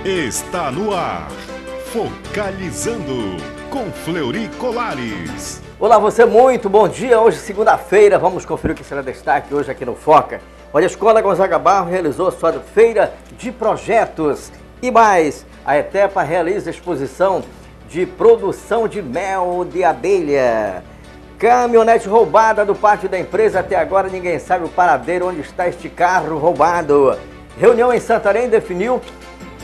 Está no ar, Focalizando, com Fleury Colares. Olá, você, muito bom dia. Hoje, segunda-feira, vamos conferir o que será destaque hoje aqui no Foca. Olha, a Escola Gonzaga Barros realizou sua feira de projetos. E mais, a ETEPA realiza exposição de produção de mel de abelha. Caminhonete roubada do pátio da empresa. Até agora ninguém sabe o paradeiro onde está este carro roubado. Reunião em Santarém definiu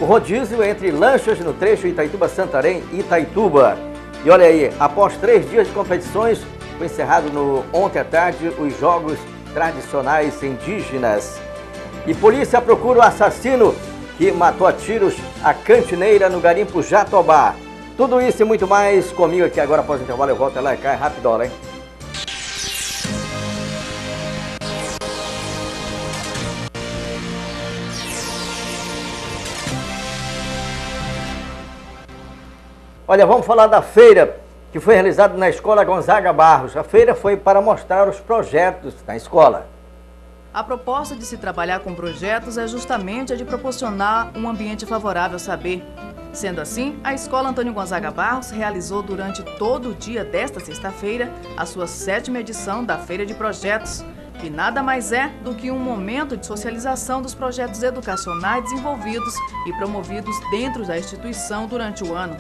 o rodízio entre lanchas no trecho Itaituba-Santarém e Itaituba. E olha aí, após 3 dias de competições, foi encerrado ontem à tarde os Jogos Tradicionais Indígenas. E polícia procura o assassino que matou a tiros a cantineira no garimpo Jatobá. Tudo isso e muito mais comigo aqui agora após o intervalo. Eu volto lá e cai rapidola, hein? Olha, vamos falar da feira que foi realizada na Escola Gonzaga Barros. A feira foi para mostrar os projetos da escola. A proposta de se trabalhar com projetos é justamente a de proporcionar um ambiente favorável ao saber. Sendo assim, a Escola Antônio Gonzaga Barros realizou durante todo o dia desta sexta-feira a sua 7ª edição da Feira de Projetos, que nada mais é do que um momento de socialização dos projetos educacionais desenvolvidos e promovidos dentro da instituição durante o ano.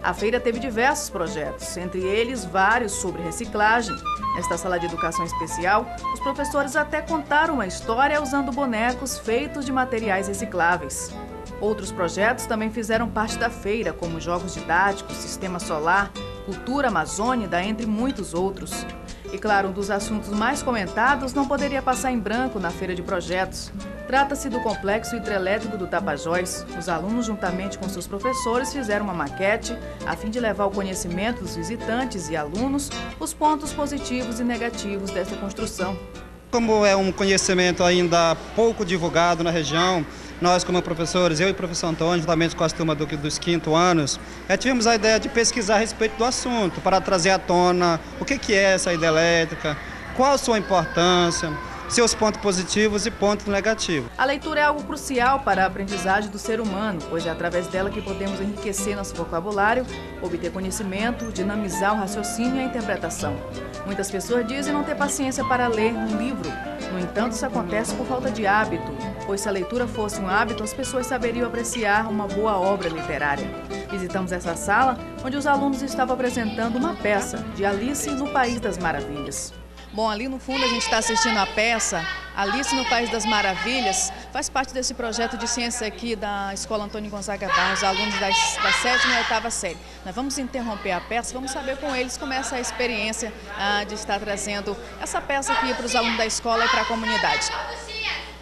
A feira teve diversos projetos, entre eles vários sobre reciclagem. Nesta sala de educação especial, os professores até contaram uma história usando bonecos feitos de materiais recicláveis. Outros projetos também fizeram parte da feira, como jogos didáticos, sistema solar, cultura amazônica, entre muitos outros. E claro, um dos assuntos mais comentados não poderia passar em branco na feira de projetos. Trata-se do complexo hidrelétrico do Tapajós. Os alunos, juntamente com seus professores, fizeram uma maquete a fim de levar ao conhecimento dos visitantes e alunos os pontos positivos e negativos dessa construção. Como é um conhecimento ainda pouco divulgado na região, nós como professores, eu e o professor Antônio, juntamente com a turma dos 5º anos, tivemos a ideia de pesquisar a respeito do assunto, para trazer à tona o que é essa hidrelétrica, qual a sua importância, seus pontos positivos e pontos negativos. A leitura é algo crucial para a aprendizagem do ser humano, pois é através dela que podemos enriquecer nosso vocabulário, obter conhecimento, dinamizar o raciocínio e a interpretação. Muitas pessoas dizem não ter paciência para ler um livro. No entanto, isso acontece por falta de hábito, pois se a leitura fosse um hábito, as pessoas saberiam apreciar uma boa obra literária. Visitamos essa sala, onde os alunos estavam apresentando uma peça de Alice no País das Maravilhas. Bom, ali no fundo a gente está assistindo a peça Alice no País das Maravilhas. Faz parte desse projeto de ciência aqui da Escola Antônio Gonzaga Barros, alunos da 7ª e 8ª série. Nós vamos interromper a peça, vamos saber com eles como é essa experiência de estar trazendo essa peça aqui para os alunos da escola e para a comunidade.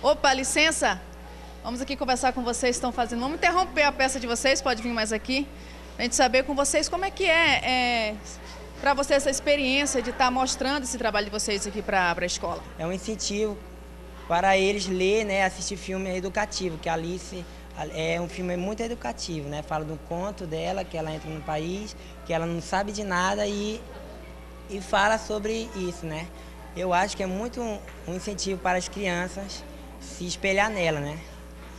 Opa, licença! Vamos aqui conversar com vocês que estão fazendo. Vamos interromper a peça de vocês, pode vir mais aqui, para a gente saber com vocês como é que para vocês essa experiência de estar mostrando esse trabalho de vocês aqui para a escola. É um incentivo para eles ler, né, assistir filme educativo, que a Alice é um filme muito educativo, né? Fala do conto dela, que ela entra no país, que ela não sabe de nada e fala sobre isso, né? Eu acho que é muito um incentivo para as crianças se espelhar nela, né?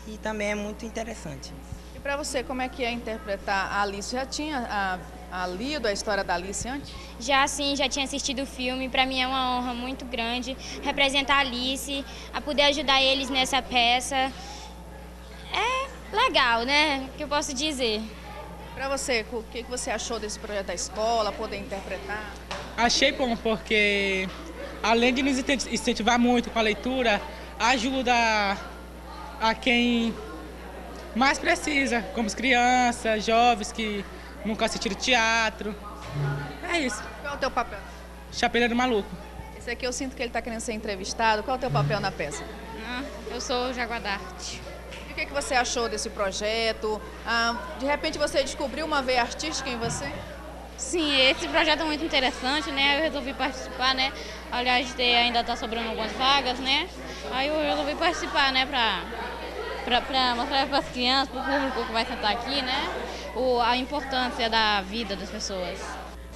E também é muito interessante. E para você, como é que é interpretar a Alice? Já tinha lido a história da Alice antes? Já sim, já tinha assistido o filme. Para mim é uma honra muito grande representar a Alice, a poder ajudar eles nessa peça. É legal, né? O que eu posso dizer? Para você, o que você achou desse projeto da escola, poder interpretar? Achei bom, porque além de nos incentivar muito com a leitura, ajuda a quem mais precisa, como as crianças, jovens que nunca assistiram teatro. É isso. Qual é o teu papel? Chapeleiro maluco. Esse aqui eu sinto que ele está querendo ser entrevistado. Qual é o teu papel na peça? Eu sou Jaguadarte. E o que você achou desse projeto? De repente você descobriu uma veia artística em você? Sim, esse projeto é muito interessante, né? Eu resolvi participar, né? Aliás, ainda está sobrando algumas vagas, né? Aí eu resolvi participar, né? Para mostrar para as crianças, para o público que vai sentar aqui, né? A importância da vida das pessoas.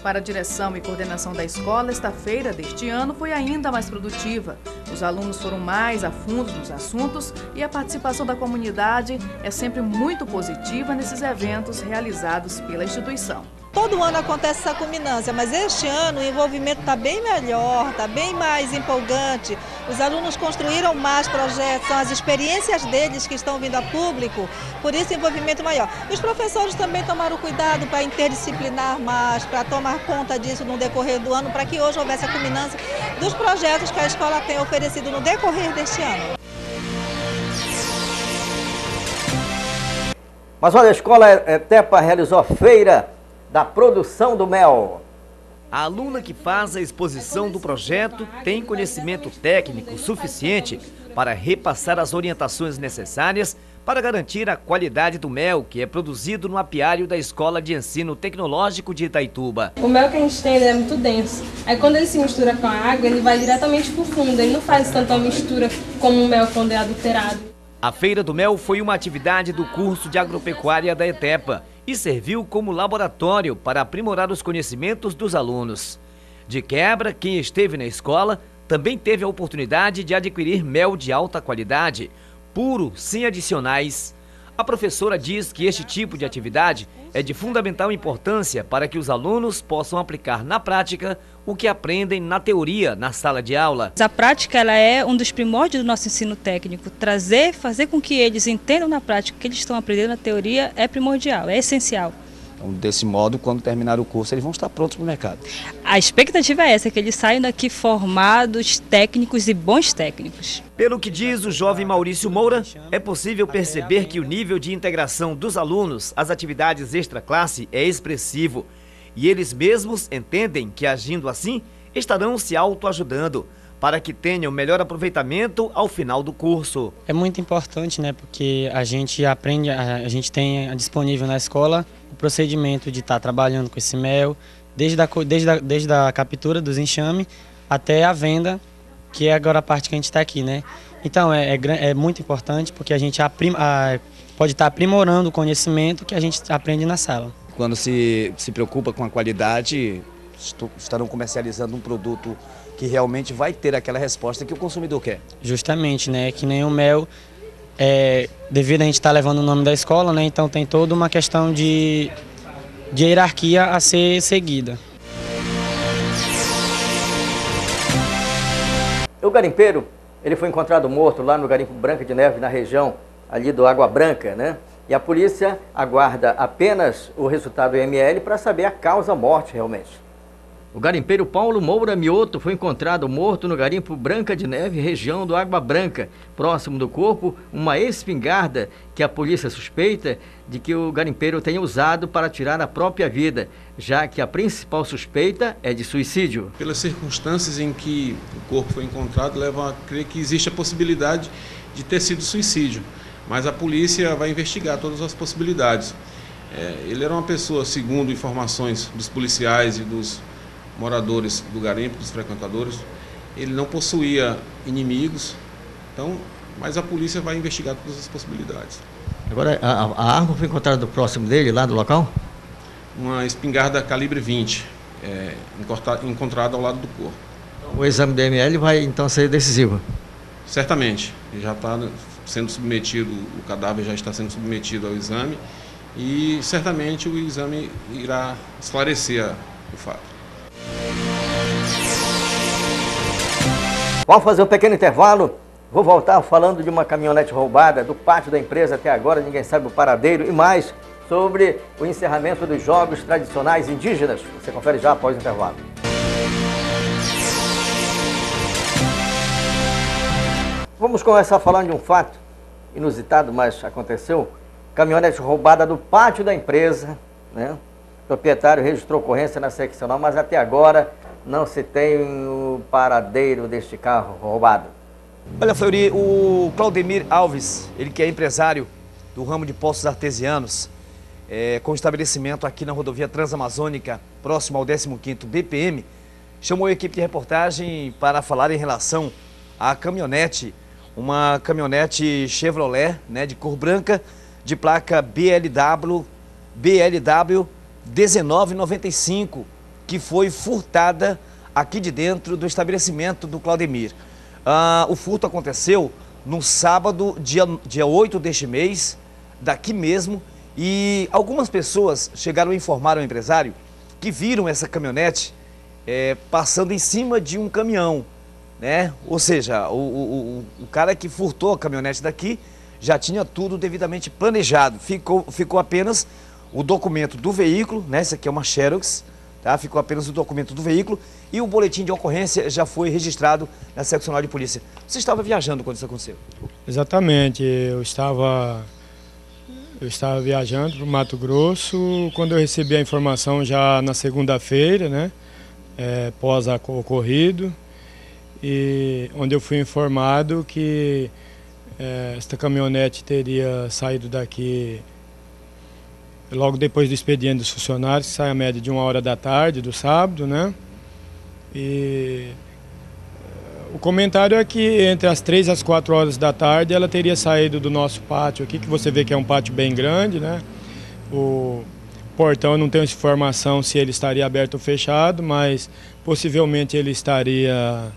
Para a direção e coordenação da escola, esta feira deste ano foi ainda mais produtiva. Os alunos foram mais a fundo nos assuntos e a participação da comunidade é sempre muito positiva nesses eventos realizados pela instituição. Todo ano acontece essa culminância, mas este ano o envolvimento está bem melhor, está bem mais empolgante. Os alunos construíram mais projetos, são as experiências deles que estão vindo a público, por isso o envolvimento maior. Os professores também tomaram cuidado para interdisciplinar mais, para tomar conta disso no decorrer do ano, para que hoje houvesse a culminância dos projetos que a escola tem oferecido no decorrer deste ano. Mas olha, a escola ETEPA realizou a feira da produção do mel. A aluna que faz a exposição do projeto tem conhecimento técnico suficiente para repassar as orientações necessárias para garantir a qualidade do mel que é produzido no apiário da Escola de Ensino Tecnológico de Itaituba. O mel que a gente tem é muito denso. Aí quando ele se mistura com a água, ele vai diretamente para o fundo. Ele não faz tanta mistura como o mel quando é adulterado. A Feira do Mel foi uma atividade do curso de agropecuária da ETEPA e serviu como laboratório para aprimorar os conhecimentos dos alunos. De quebra, quem esteve na escola também teve a oportunidade de adquirir mel de alta qualidade, puro, sem adicionais. A professora diz que este tipo de atividade é de fundamental importância para que os alunos possam aplicar na prática o que aprendem na teoria na sala de aula. A prática ela é um dos primórdios do nosso ensino técnico. Fazer com que eles entendam na prática o que eles estão aprendendo na teoria é primordial, é essencial. Então, desse modo, quando terminar o curso, eles vão estar prontos para o mercado. A expectativa é essa, que eles saiam daqui formados, técnicos e bons técnicos. Pelo que diz o jovem Maurício Moura, é possível perceber que o nível de integração dos alunos às atividades extraclasse é expressivo. E eles mesmos entendem que, agindo assim, estarão se autoajudando para que tenham melhor aproveitamento ao final do curso. É muito importante, né, porque a gente aprende, a gente tem disponível na escola o procedimento de estar trabalhando com esse mel, desde a captura dos enxames até a venda, que é agora a parte que a gente está aqui, né? Então é muito importante porque a gente pode estar aprimorando o conhecimento que a gente aprende na sala. Quando se preocupa com a qualidade, estarão comercializando um produto que realmente vai ter aquela resposta que o consumidor quer. Justamente, né? Que nem o mel, devido a gente estar levando o nome da escola, né? Então tem toda uma questão de hierarquia a ser seguida. O garimpeiro, ele foi encontrado morto lá no garimpo Branca de Neve, na região ali do Água Branca, né? E a polícia aguarda apenas o resultado do IML para saber a causa-morte realmente. O garimpeiro Paulo Moura Mioto foi encontrado morto no garimpo Branca de Neve, região do Água Branca. Próximo do corpo, uma espingarda que a polícia suspeita de que o garimpeiro tenha usado para tirar a própria vida, já que a principal suspeita é de suicídio. Pelas circunstâncias em que o corpo foi encontrado, levam a crer que existe a possibilidade de ter sido suicídio, mas a polícia vai investigar todas as possibilidades. Ele era uma pessoa, segundo informações dos policiais e dos moradores do garimpo, dos frequentadores, ele não possuía inimigos, então, mas a polícia vai investigar todas as possibilidades. Agora, a arma foi encontrada próximo dele, lá do local? Uma espingarda calibre 20, encontrada ao lado do corpo. O exame do IML vai então ser decisivo? Certamente, ele já está sendo submetido, o cadáver já está sendo submetido ao exame e certamente o exame irá esclarecer o fato. Vamos fazer um pequeno intervalo. Vou voltar falando de uma caminhonete roubada do pátio da empresa até agora, ninguém sabe o paradeiro, e mais sobre o encerramento dos jogos tradicionais indígenas. Você confere já após o intervalo. Vamos começar falando de um fato inusitado, mas aconteceu. Caminhonete roubada do pátio da empresa, né? O proprietário registrou ocorrência na seccional, mas até agora não se tem o paradeiro deste carro roubado. Olha, Fleury, o Claudemir Alves, ele que é empresário do ramo de poços artesianos, com estabelecimento aqui na rodovia Transamazônica, próximo ao 15º BPM, chamou a equipe de reportagem para falar em relação à caminhonete, uma caminhonete Chevrolet, né, de cor branca, de placa BLW 1995, que foi furtada aqui de dentro do estabelecimento do Claudemir. O furto aconteceu no sábado, dia 8 deste mês, daqui mesmo, e algumas pessoas chegaram a informar ao empresário que viram essa caminhonete passando em cima de um caminhão, né? Ou seja, o cara que furtou a caminhonete daqui já tinha tudo devidamente planejado. Ficou apenas o documento do veículo, né? Essa aqui é uma Xerox, tá? Ficou apenas o documento do veículo e o boletim de ocorrência já foi registrado na seccional de polícia. Você estava viajando quando isso aconteceu? Exatamente, eu estava viajando para o Mato Grosso quando eu recebi a informação já na segunda-feira, né? Pós ocorrido, e onde eu fui informado que esta caminhonete teria saído daqui logo depois do expediente dos funcionários, que sai a média de 1h da tarde do sábado, né? E o comentário é que entre as 3 e as 4 horas da tarde ela teria saído do nosso pátio aqui, que você vê que é um pátio bem grande, né? O portão, eu não tenho informação se ele estaria aberto ou fechado, mas possivelmente ele estaria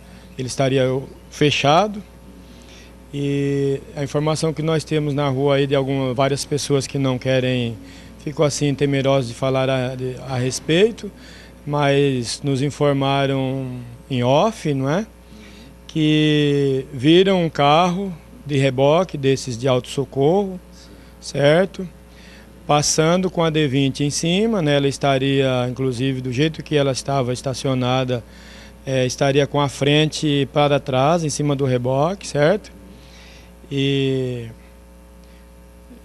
fechado. E a informação que nós temos na rua aí de várias pessoas que não querem, ficam assim temerosas de falar a respeito, mas nos informaram em off, não é? Que viram um carro de reboque desses de autossocorro, certo? Passando com a D20 em cima, né? Ela estaria, inclusive, do jeito que ela estava estacionada, estaria com a frente para trás, em cima do reboque, certo? E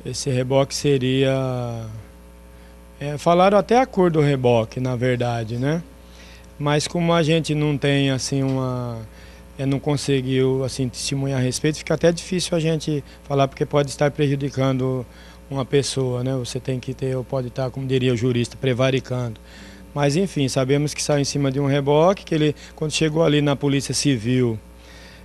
esse reboque seria... falaram até a cor do reboque, na verdade, né? Mas como a gente não tem, assim, não conseguiu, assim, testemunhar a respeito, fica até difícil a gente falar, porque pode estar prejudicando uma pessoa, né? Você tem que ter, ou pode estar, como diria o jurista, prevaricando. Mas, enfim, sabemos que saiu em cima de um reboque, que ele, quando chegou ali na Polícia Civil,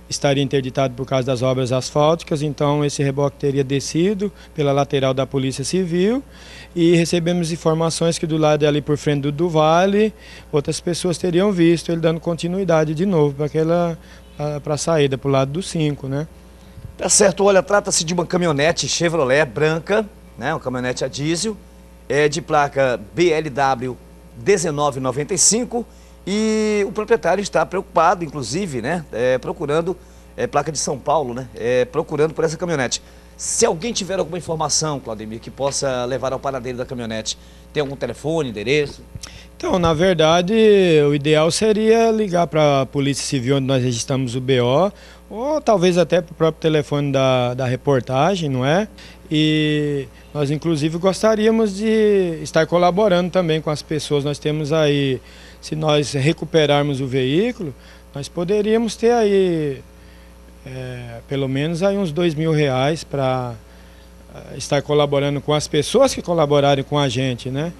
estaria interditado por causa das obras asfálticas, então esse reboque teria descido pela lateral da Polícia Civil, e recebemos informações que do lado ali por frente do Vale, outras pessoas teriam visto ele dando continuidade de novo para a saída, para o lado do 5, né? Tá certo, olha, trata-se de uma caminhonete Chevrolet branca, né? Uma caminhonete a diesel, de placa BLW 1995, e o proprietário está preocupado, inclusive, né? Procurando, placa de São Paulo, né? Procurando por essa caminhonete. Se alguém tiver alguma informação, Claudemir, que possa levar ao paradeiro da caminhonete, tem algum telefone, endereço? Então, na verdade, o ideal seria ligar para a Polícia Civil, onde nós registramos o BO, ou talvez até para o próprio telefone da reportagem, não é? E nós, inclusive, gostaríamos de estar colaborando também com as pessoas. Nós temos aí, se nós recuperarmos o veículo, nós poderíamos ter aí, pelo menos aí uns R$2.000 para estar colaborando com as pessoas que colaborarem com a gente, né?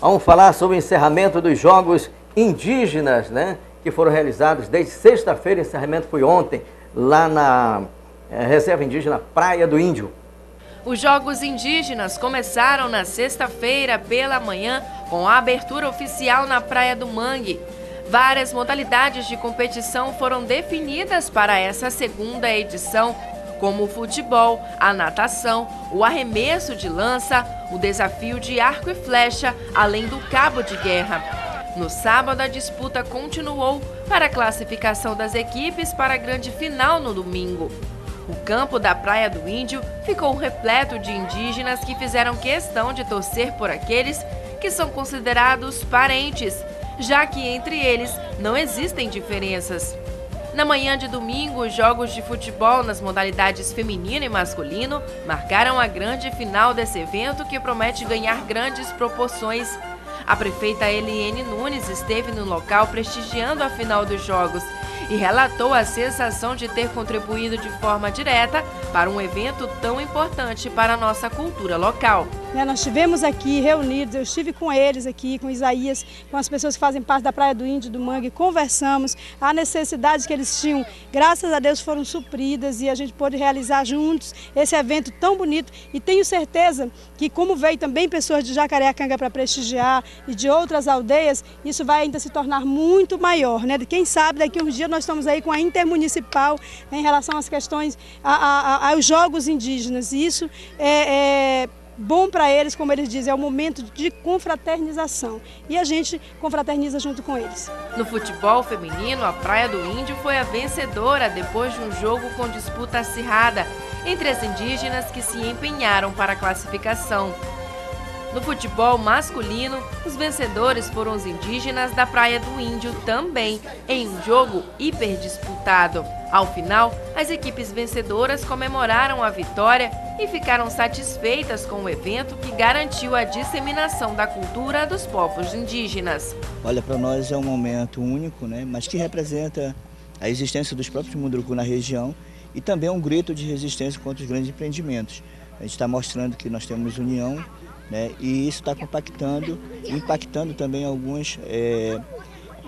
Vamos falar sobre o encerramento dos Jogos Indígenas, né? Que foram realizados desde sexta-feira. O encerramento foi ontem, lá na Reserva Indígena Praia do Índio. Os Jogos Indígenas começaram na sexta-feira pela manhã com a abertura oficial na Praia do Mangue. Várias modalidades de competição foram definidas para essa segunda edição, como o futebol, a natação, o arremesso de lança, o desafio de arco e flecha, além do cabo de guerra. No sábado, a disputa continuou para a classificação das equipes para a grande final no domingo. O campo da Praia do Índio ficou repleto de indígenas que fizeram questão de torcer por aqueles que são considerados parentes, já que entre eles não existem diferenças. Na manhã de domingo, os jogos de futebol nas modalidades feminino e masculino marcaram a grande final desse evento, que promete ganhar grandes proporções. A prefeita Eliene Nunes esteve no local prestigiando a final dos jogos e relatou a sensação de ter contribuído de forma direta para um evento tão importante para a nossa cultura local. né? Nós estivemos aqui reunidos, eu estive com eles aqui, com Isaías, com as pessoas que fazem parte da Praia do Índio, do Mangue, conversamos, a necessidade que eles tinham, graças a Deus foram supridas e a gente pôde realizar juntos esse evento tão bonito e tenho certeza que como veio também pessoas de Jacareacanga para prestigiar e de outras aldeias, isso vai ainda se tornar muito maior, né? Quem sabe daqui a uns dias nós estamos aí com a intermunicipal em relação às questões, aos jogos indígenas e isso é bom para eles, como eles dizem, é o momento de confraternização e a gente confraterniza junto com eles. No futebol feminino, a Praia do Índio foi a vencedora depois de um jogo com disputa acirrada entre as indígenas que se empenharam para a classificação. No futebol masculino, os vencedores foram os indígenas da Praia do Índio também, em um jogo hiper disputado. Ao final, as equipes vencedoras comemoraram a vitória e ficaram satisfeitas com o evento que garantiu a disseminação da cultura dos povos indígenas. Olha, para nós é um momento único, né? Mas que representa a existência dos próprios Munduruku na região e também um grito de resistência contra os grandes empreendimentos. A gente está mostrando que nós temos união, né? E isso está impactando também alguns,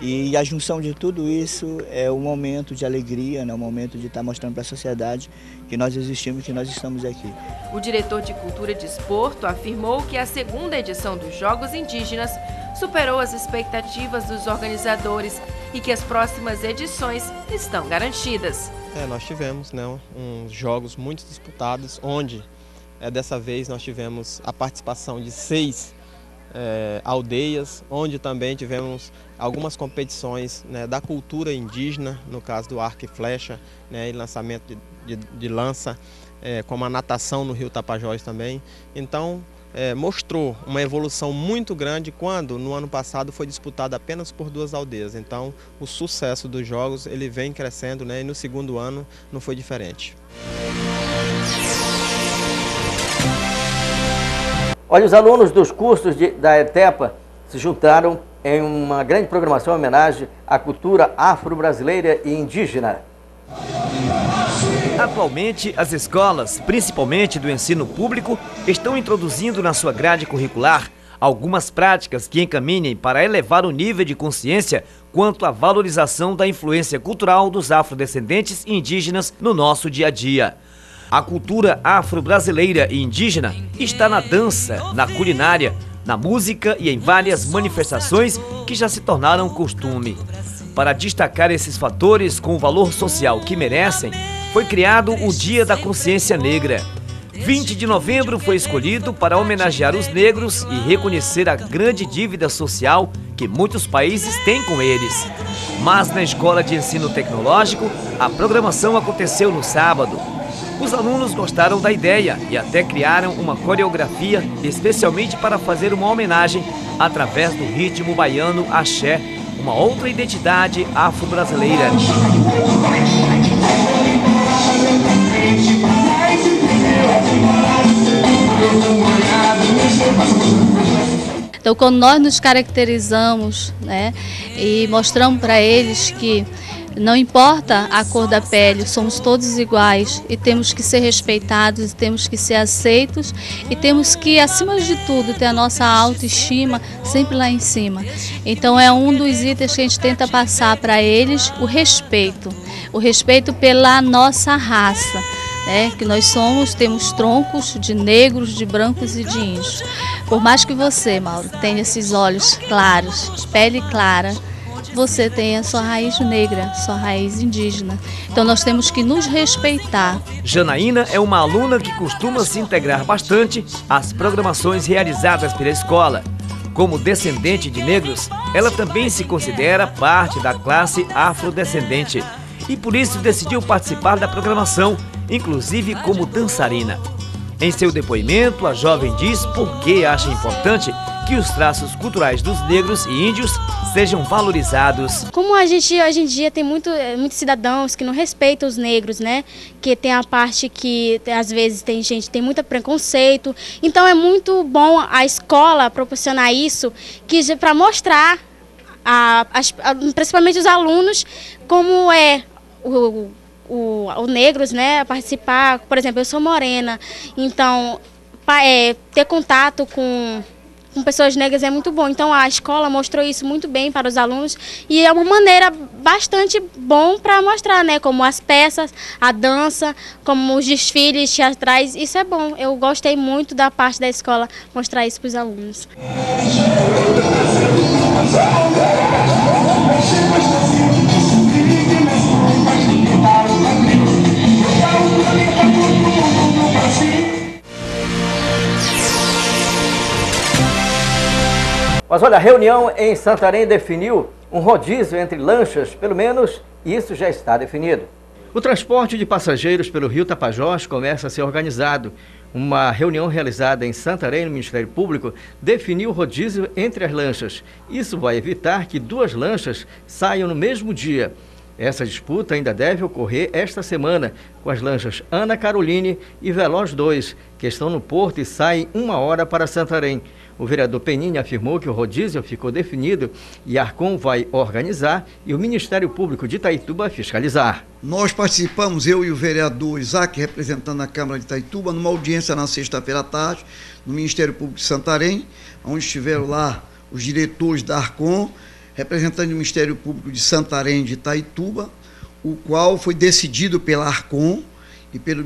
e a junção de tudo isso é um momento de alegria, né? Um momento de estar mostrando para a sociedade que nós existimos, que nós estamos aqui. O diretor de Cultura e Desporto afirmou que a segunda edição dos Jogos Indígenas superou as expectativas dos organizadores e que as próximas edições estão garantidas. Nós tivemos, né, uns jogos muito disputados, onde dessa vez nós tivemos a participação de 6 aldeias, onde também tivemos algumas competições, né, da cultura indígena, no caso do arco e flecha, né, e lançamento de lança, como a natação no Rio Tapajós também. Então, mostrou uma evolução muito grande quando no ano passado foi disputado apenas por 2 aldeias. Então, o sucesso dos jogos ele vem crescendo, né, e no segundo ano não foi diferente. Olha, os alunos dos cursos da ETEPA se juntaram em uma grande programação em homenagem à cultura afro-brasileira e indígena. Atualmente, as escolas, principalmente do ensino público, estão introduzindo na sua grade curricular algumas práticas que encaminhem para elevar o nível de consciência quanto à valorização da influência cultural dos afrodescendentes e indígenas no nosso dia a dia. A cultura afro-brasileira e indígena está na dança, na culinária, na música e em várias manifestações que já se tornaram costume. Para destacar esses fatores com o valor social que merecem, foi criado o Dia da Consciência Negra. 20 de novembro foi escolhido para homenagear os negros e reconhecer a grande dívida social que muitos países têm com eles. Mas na Escola de Ensino Tecnológico, a programação aconteceu no sábado. Os alunos gostaram da ideia e até criaram uma coreografia especialmente para fazer uma homenagem através do ritmo baiano axé, uma outra identidade afro-brasileira. Então, quando nós nos caracterizamos, né, e mostramos para eles que não importa a cor da pele, somos todos iguais e temos que ser respeitados, temos que ser aceitos e temos que, acima de tudo, ter a nossa autoestima sempre lá em cima. Então é um dos itens que a gente tenta passar para eles, o respeito pela nossa raça, né? Que nós temos troncos de negros, de brancos e de índios. Por mais que você, Mauro, tenha esses olhos claros, pele clara, você tem a sua raiz negra, sua raiz indígena. Então nós temos que nos respeitar. Janaína é uma aluna que costuma se integrar bastante às programações realizadas pela escola. Como descendente de negros, ela também se considera parte da classe afrodescendente e por isso decidiu participar da programação, inclusive como dançarina. Em seu depoimento, a jovem diz por que acha importante que os traços culturais dos negros e índios sejam valorizados. Como a gente hoje em dia tem muitos cidadãos que não respeitam os negros, né? Que tem a parte que às vezes tem gente tem muito preconceito. Então é muito bom a escola proporcionar isso, que para mostrar principalmente os alunos como é o negros, né, a participar. Por exemplo, eu sou morena, então ter contato com pessoas negras é muito bom. Então a escola mostrou isso muito bem para os alunos e é uma maneira bastante bom para mostrar, né, como as peças, a dança, como os desfiles teatrais. Isso é bom. Eu gostei muito da parte da escola mostrar isso para os alunos. Mas olha, a reunião em Santarém definiu um rodízio entre lanchas, pelo menos isso já está definido. O transporte de passageiros pelo Rio Tapajós começa a ser organizado. Uma reunião realizada em Santarém, no Ministério Público, definiu o rodízio entre as lanchas. Isso vai evitar que 2 lanchas saiam no mesmo dia. Essa disputa ainda deve ocorrer esta semana com as lanchas Ana Caroline e Veloz 2, que estão no porto e saem 1 hora para Santarém. O vereador Penin afirmou que o rodízio ficou definido e a Arcon vai organizar e o Ministério Público de Itaituba fiscalizar. Nós participamos, eu e o vereador Isaac, representando a Câmara de Itaituba, numa audiência na sexta-feira à tarde, no Ministério Público de Santarém, onde estiveram lá os diretores da Arcon, representando o Ministério Público de Santarém de Itaituba, o qual foi decidido pela Arcon e pelo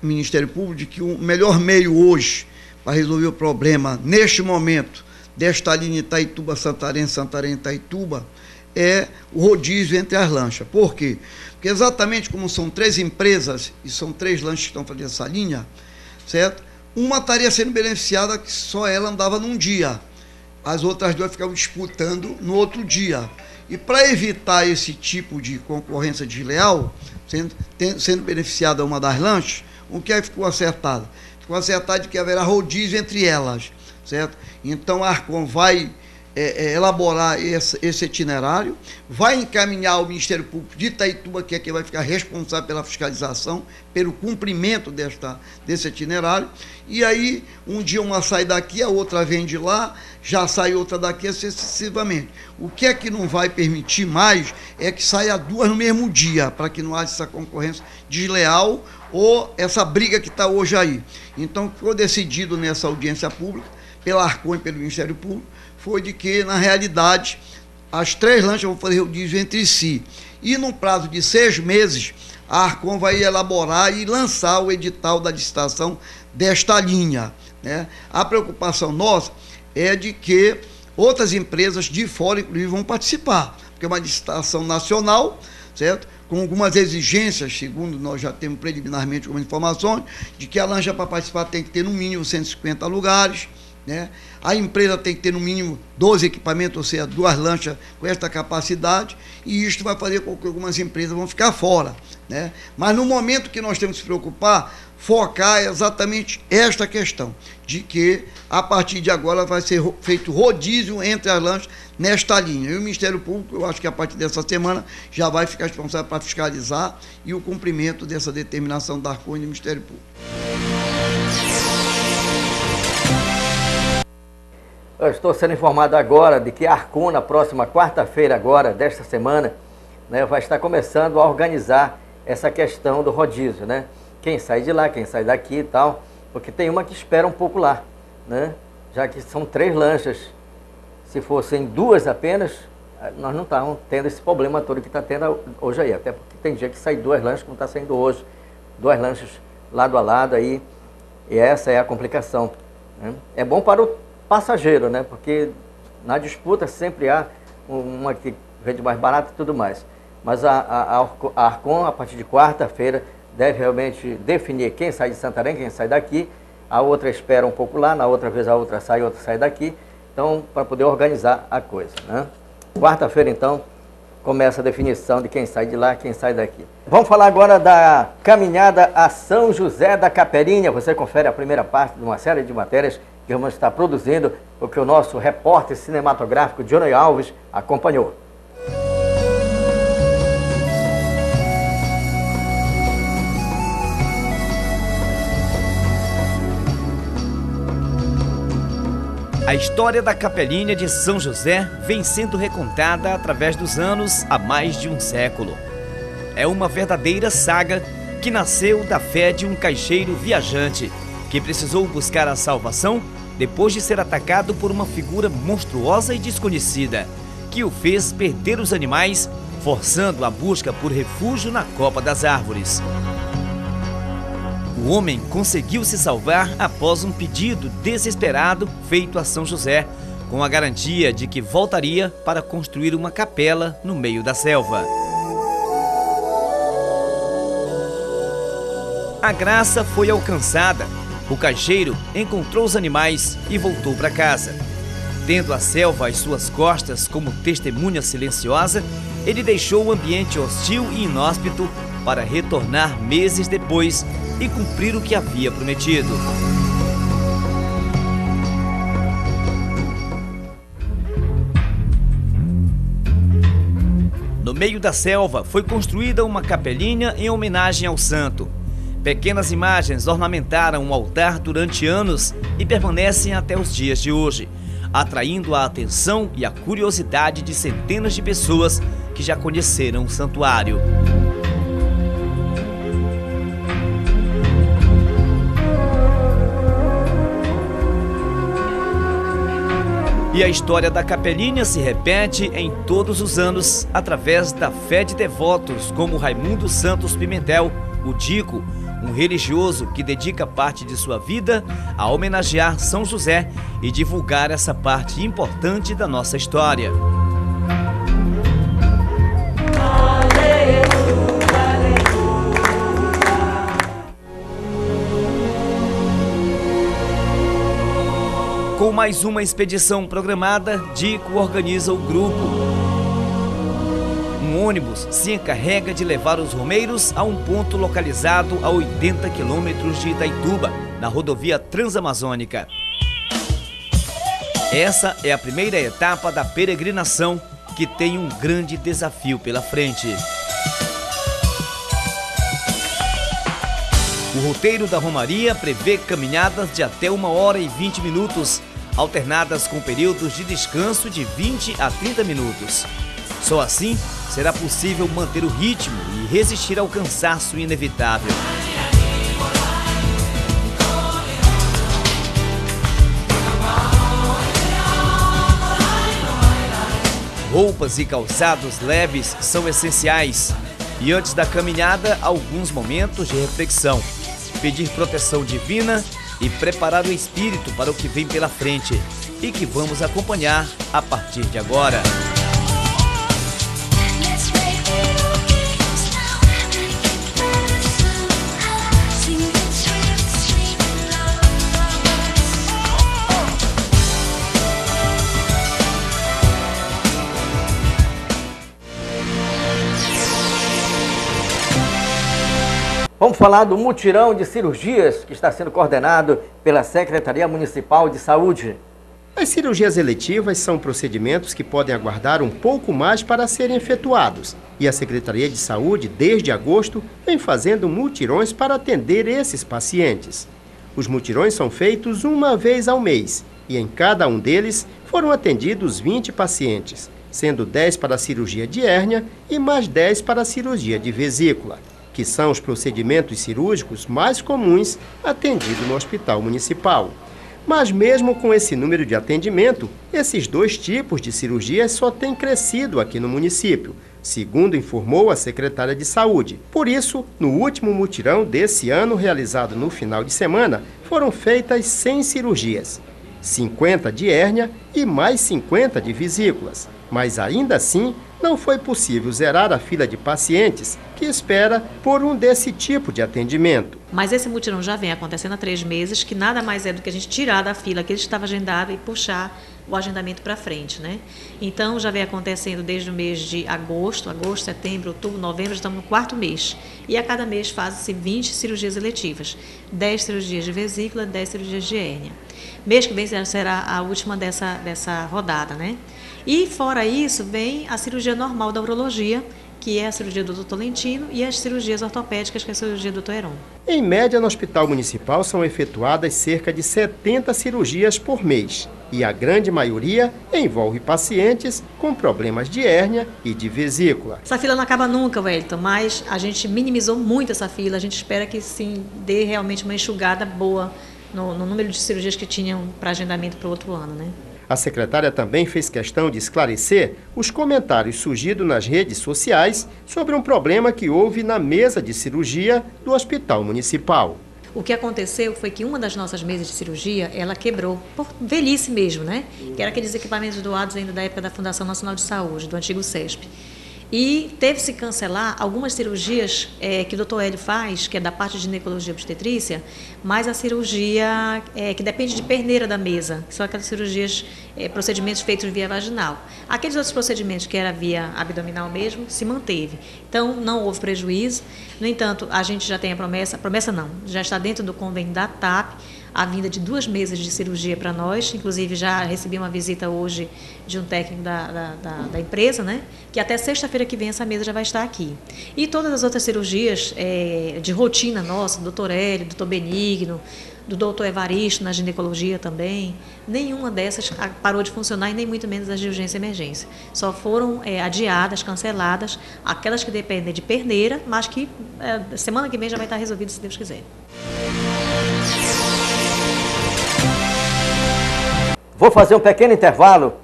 Ministério Público de que o melhor meio hoje para resolver o problema, neste momento, desta linha Itaituba-Santarém, Santarém-Itaituba, é o rodízio entre as lanchas. Por quê? Porque exatamente como são 3 empresas e são 3 lanchas que estão fazendo essa linha, certo? Uma estaria sendo beneficiada que só ela andava num dia. As outras 2 ficavam disputando no outro dia. E para evitar esse tipo de concorrência desleal, sendo beneficiada uma das lanchas, o que é que ficou acertado? Ficou acertado de que haverá rodízio entre elas, certo? Então a Arcon vai elaborar esse itinerário, vai encaminhar ao Ministério Público de Itaituba, que é quem vai ficar responsável pela fiscalização, pelo cumprimento desse itinerário, e aí um dia uma sai daqui, a outra vem de lá, já sai outra daqui, assim sucessivamente. O que é que não vai permitir mais é que saia 2 no mesmo dia, para que não haja essa concorrência desleal ou essa briga que está hoje aí. Então, ficou decidido nessa audiência pública, pela Arcon e pelo Ministério Público, foi de que, na realidade, as 3 lanchas vão fazer rodízio entre si. E, num prazo de 6 meses, a Arcon vai elaborar e lançar o edital da licitação desta linha, né? A preocupação nossa é de que outras empresas de fora, inclusive, vão participar, porque é uma licitação nacional, certo? Com algumas exigências, segundo nós já temos preliminarmente algumas informações, de que a lancha para participar tem que ter no mínimo 150 lugares, né? A empresa tem que ter no mínimo 12 equipamentos, ou seja, 2 lanchas com esta capacidade, e isto vai fazer com que algumas empresas vão ficar fora, né? Mas no momento que nós temos que se preocupar, focar exatamente esta questão, de que a partir de agora vai ser feito rodízio entre as lanchas nesta linha. E o Ministério Público, eu acho que a partir dessa semana, já vai ficar responsável para fiscalizar e o cumprimento dessa determinação da Arcon e do Ministério Público. Eu estou sendo informado agora de que a Arcon, na próxima quarta-feira agora, desta semana, né, vai estar começando a organizar essa questão do rodízio, né? Quem sai de lá, quem sai daqui e tal, porque tem uma que espera um pouco lá, né? Já que são 3 lanchas. Se fossem 2 apenas, nós não estávamos tendo esse problema todo que está tendo hoje aí. Até porque tem dia que sai 2 lanchas, como está saindo hoje. 2 lanchas lado a lado aí, e essa é a complicação, né? É bom para o passageiro, né? Porque na disputa sempre há uma que vende mais barato e tudo mais. Mas a Arcon, a partir de quarta-feira, deve realmente definir quem sai de Santarém, quem sai daqui. A outra espera um pouco lá, na outra vez a outra sai daqui. Então, para poder organizar a coisa, né? Quarta-feira, então, começa a definição de quem sai de lá, quem sai daqui. Vamos falar agora da caminhada a São José da Caperinha. Você confere a primeira parte de uma série de matérias que vamos estar produzindo, porque o nosso repórter cinematográfico, Johnny Alves, acompanhou. A história da Capelinha de São José vem sendo recontada através dos anos há mais de um século. É uma verdadeira saga que nasceu da fé de um caixeiro viajante que precisou buscar a salvação depois de ser atacado por uma figura monstruosa e desconhecida, que o fez perder os animais, forçando a busca por refúgio na copa das árvores. O homem conseguiu se salvar após um pedido desesperado feito a São José, com a garantia de que voltaria para construir uma capela no meio da selva. A graça foi alcançada. O caixeiro encontrou os animais e voltou para casa. Tendo a selva às suas costas como testemunha silenciosa, ele deixou o ambiente hostil e inóspito para retornar meses depois e cumprir o que havia prometido. No meio da selva foi construída uma capelinha em homenagem ao santo. Pequenas imagens ornamentaram o altar durante anos e permanecem até os dias de hoje, atraindo a atenção e a curiosidade de centenas de pessoas que já conheceram o santuário. E a história da capelinha se repete em todos os anos através da fé de devotos como Raimundo Santos Pimentel, o Dico, um religioso que dedica parte de sua vida a homenagear São José e divulgar essa parte importante da nossa história. Com mais uma expedição programada, Dico organiza o grupo. Um ônibus se encarrega de levar os romeiros a um ponto localizado a 80 quilômetros de Itaituba, na rodovia Transamazônica. Essa é a primeira etapa da peregrinação, que tem um grande desafio pela frente. O roteiro da Romaria prevê caminhadas de até 1 hora e 20 minutos, alternadas com períodos de descanso de 20 a 30 minutos. Só assim será possível manter o ritmo e resistir ao cansaço inevitável. Roupas e calçados leves são essenciais. E antes da caminhada, alguns momentos de reflexão. Pedir proteção divina e preparar o espírito para o que vem pela frente e que vamos acompanhar a partir de agora. Vamos falar do mutirão de cirurgias que está sendo coordenado pela Secretaria Municipal de Saúde. As cirurgias eletivas são procedimentos que podem aguardar um pouco mais para serem efetuados. E a Secretaria de Saúde, desde agosto, vem fazendo mutirões para atender esses pacientes. Os mutirões são feitos uma vez ao mês e em cada um deles foram atendidos 20 pacientes, sendo 10 para a cirurgia de hérnia e mais 10 para a cirurgia de vesícula, que são os procedimentos cirúrgicos mais comuns atendidos no Hospital Municipal. Mas mesmo com esse número de atendimento, esses dois tipos de cirurgias só têm crescido aqui no município, segundo informou a secretária de Saúde. Por isso, no último mutirão desse ano, realizado no final de semana, foram feitas 100 cirurgias, 50 de hérnia e mais 50 de vesículas. Mas ainda assim, não foi possível zerar a fila de pacientes que espera por um desse tipo de atendimento. Mas esse mutirão já vem acontecendo há 3 meses, que nada mais é do que a gente tirar da fila que estava agendada e puxar o agendamento para frente, né? Então, já vem acontecendo desde o mês de agosto, setembro, outubro, novembro, estamos no 4º mês. E a cada mês fazem-se 20 cirurgias eletivas, 10 cirurgias de vesícula, 10 cirurgias de hérnia. Mês que vem será a última dessa rodada, né? E fora isso, vem a cirurgia normal da urologia, que é a cirurgia do Dr. Tolentino, e as cirurgias ortopédicas, que é a cirurgia do Dr. Heron. Em média, no Hospital Municipal são efetuadas cerca de 70 cirurgias por mês, e a grande maioria envolve pacientes com problemas de hérnia e de vesícula. Essa fila não acaba nunca, Wellington, mas a gente minimizou muito essa fila, a gente espera que sim dê realmente uma enxugada boa no número de cirurgias que tinham para agendamento para o outro ano, né? A secretária também fez questão de esclarecer os comentários surgidos nas redes sociais sobre um problema que houve na mesa de cirurgia do Hospital Municipal. O que aconteceu foi que uma das nossas mesas de cirurgia, ela quebrou, por velhice mesmo, né? Que era aqueles equipamentos doados ainda da época da Fundação Nacional de Saúde, do antigo CESP. E teve-se que cancelar algumas cirurgias que o Dr. Hélio faz, que é da parte de ginecologia e obstetrícia, mas a cirurgia que depende de perneira da mesa, que são aquelas cirurgias, procedimentos feitos via vaginal. Aqueles outros procedimentos que era via abdominal mesmo, se manteve. Então, não houve prejuízo. No entanto, a gente já tem a promessa não, já está dentro do convênio da TAP, a vinda de 2 mesas de cirurgia para nós, inclusive já recebi uma visita hoje de um técnico da empresa, né? Que até sexta-feira que vem essa mesa já vai estar aqui. E todas as outras cirurgias de rotina nossa, do Dr. Hélio, do Dr. Benigno, do Dr. Evaristo na ginecologia também, nenhuma dessas parou de funcionar e nem muito menos as de urgência e emergência. Só foram adiadas, canceladas, aquelas que dependem de perneira, mas que semana que vem já vai estar resolvido, se Deus quiser. Vou fazer um pequeno intervalo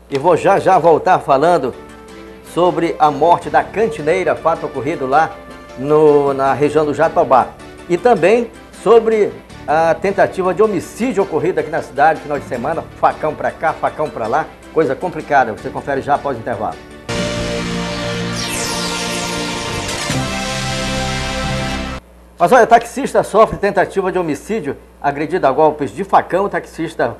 e vou já voltar falando sobre a morte da cantineira, fato ocorrido lá na região do Jatobá. E também sobre a tentativa de homicídio ocorrida aqui na cidade, final de semana, facão para cá, facão para lá, coisa complicada. Você confere já após o intervalo. Mas olha, taxista sofre tentativa de homicídio, agredido a golpes de facão. O taxista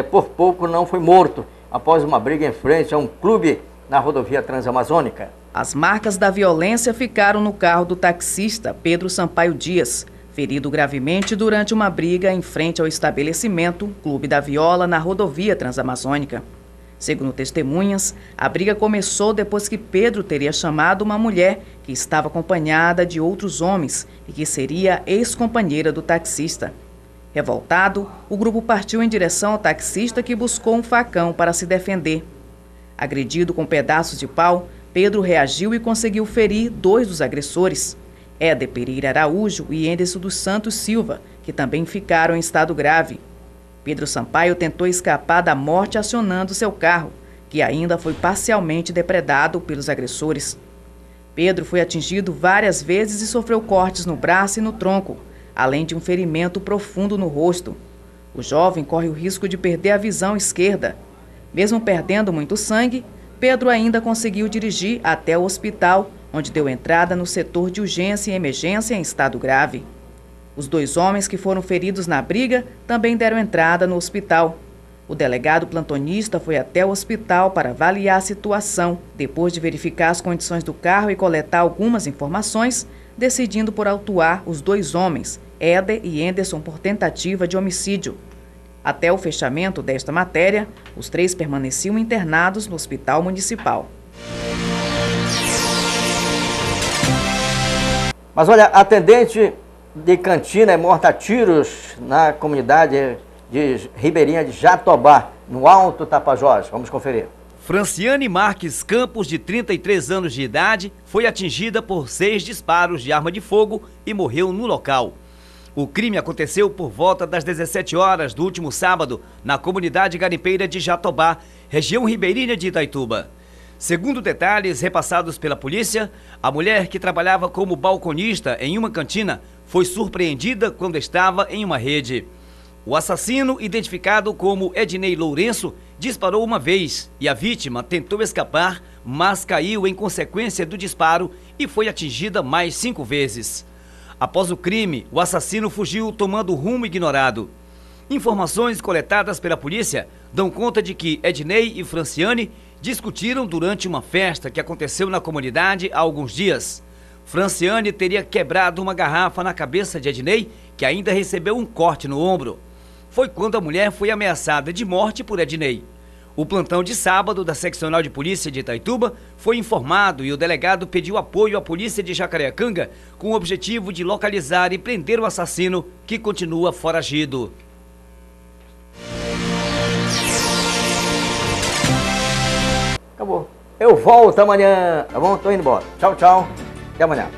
por pouco não foi morto após uma briga em frente a um clube na rodovia Transamazônica. As marcas da violência ficaram no carro do taxista Pedro Sampaio Dias, ferido gravemente durante uma briga em frente ao estabelecimento Clube da Viola na rodovia Transamazônica. Segundo testemunhas, a briga começou depois que Pedro teria chamado uma mulher que estava acompanhada de outros homens e que seria ex-companheira do taxista. Revoltado, o grupo partiu em direção ao taxista, que buscou um facão para se defender. Agredido com pedaços de pau, Pedro reagiu e conseguiu ferir 2 dos agressores, Éder Pereira Araújo e Enderson dos Santos Silva, que também ficaram em estado grave. Pedro Sampaio tentou escapar da morte acionando seu carro, que ainda foi parcialmente depredado pelos agressores. Pedro foi atingido várias vezes e sofreu cortes no braço e no tronco, além de um ferimento profundo no rosto. O jovem corre o risco de perder a visão esquerda. Mesmo perdendo muito sangue, Pedro ainda conseguiu dirigir até o hospital, onde deu entrada no setor de urgência e emergência em estado grave. Os 2 homens que foram feridos na briga também deram entrada no hospital. O delegado plantonista foi até o hospital para avaliar a situação, depois de verificar as condições do carro e coletar algumas informações, decidindo por autuar os 2 homens, Éder e Enderson, por tentativa de homicídio. Até o fechamento desta matéria, os 3 permaneciam internados no Hospital Municipal. Mas olha, a atendente de cantina é morta a tiros na comunidade de Ribeirinha de Jatobá, no Alto Tapajós. Vamos conferir. Franciane Marques Campos, de 33 anos de idade, foi atingida por 6 disparos de arma de fogo e morreu no local. O crime aconteceu por volta das 17 horas do último sábado, na comunidade garimpeira de Jatobá, região ribeirinha de Itaituba. Segundo detalhes repassados pela polícia, a mulher, que trabalhava como balconista em uma cantina, foi surpreendida quando estava em uma rede. O assassino, identificado como Ednei Lourenço, disparou uma vez e a vítima tentou escapar, mas caiu em consequência do disparo e foi atingida mais 5 vezes. Após o crime, o assassino fugiu tomando rumo ignorado. Informações coletadas pela polícia dão conta de que Ednei e Franciane discutiram durante uma festa que aconteceu na comunidade há alguns dias. Franciane teria quebrado uma garrafa na cabeça de Ednei, que ainda recebeu um corte no ombro. Foi quando a mulher foi ameaçada de morte por Ednei. O plantão de sábado da Seccional de Polícia de Itaituba foi informado e o delegado pediu apoio à polícia de Jacareacanga com o objetivo de localizar e prender o assassino, que continua foragido. Acabou. Eu volto amanhã. Tá bom? Tô indo embora. Tchau, tchau. Até amanhã.